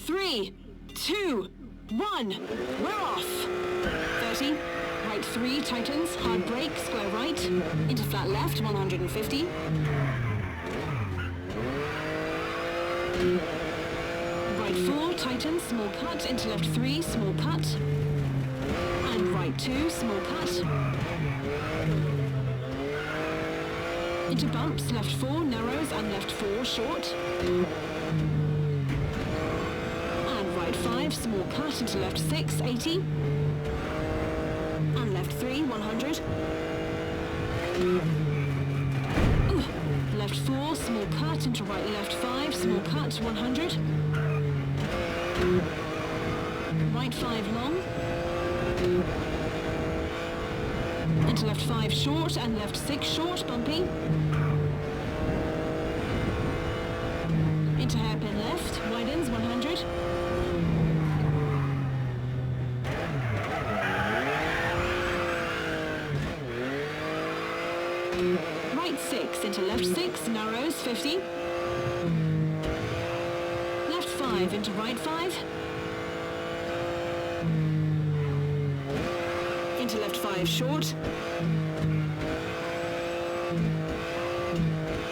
3, 2, 1. We're off. 30. Right 3, tightens, hard brake, square right. Into flat left, 150. Right 4, tightens, small cut. Into left 3, small cut. And right 2, small cut. Into bumps, left 4, narrows, and left 4, short. And right 5, small cut, into left 6, 80. And left 3, 100. Ooh. Left 4, small cut, into right left 5, small cut, 100. Right 5, long. Into left 5, short, and left 6, short, bumpy. Into hairpin left, widens, 100. Right 6, into left 6, narrows, 50. Left 5, into right 5. Into left 5, short.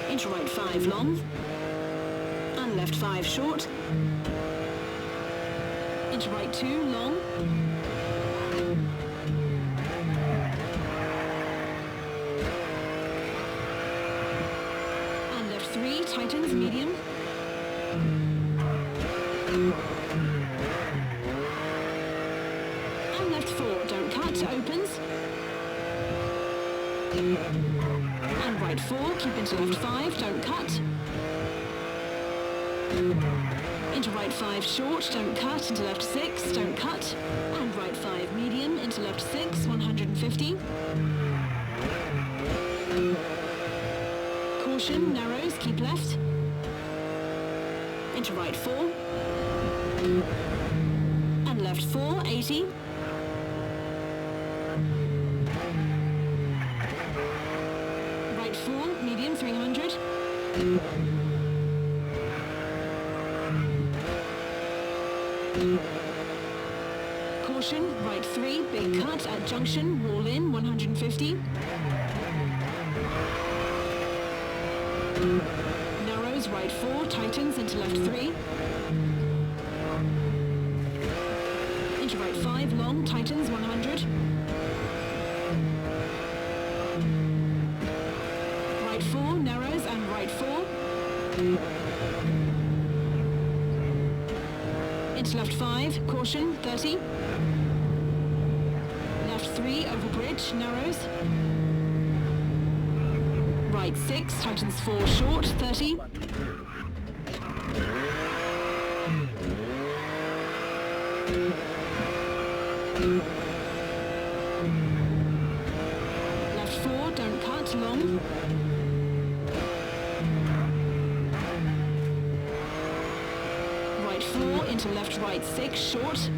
Into right 5, long. And left 5, short. Into right 2, long. And left 3, tightens, medium. And left 4, don't cut, opens. And right 4, keep into left 5, don't cut. Into right 5, short, don't cut, into left 6, don't cut. And right 5, medium, into left 6, 150. Caution, narrows, keep left. Into right 4. And left 4, 80. Right 4, medium, 300. Caution, right 3, big cut at junction, wall in, 150. Narrows, right 4, tightens, into left 3. Into right 5, long, tightens, 100. Right 4, narrows, and right 4. Into left 5, caution, 30. Left 3, over bridge, narrows. Right 6, tightens 4, short, 30. Left 4, don't cut, long. Right 4, into left right 6, short.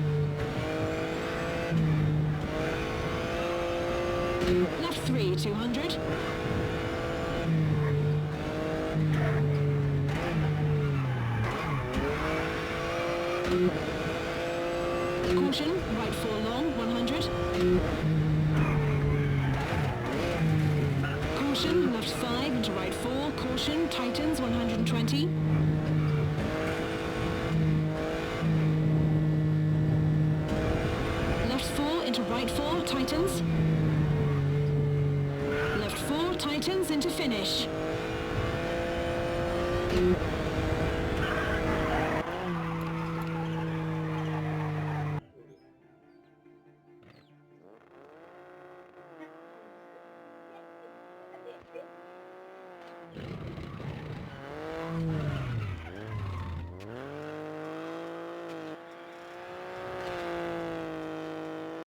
Left 3, 200. Caution, right 4 long, 100. Caution, left 5 into right 4, caution, tightens, 120. Left 4 into right 4, tightens. Left 4, tightens into finish.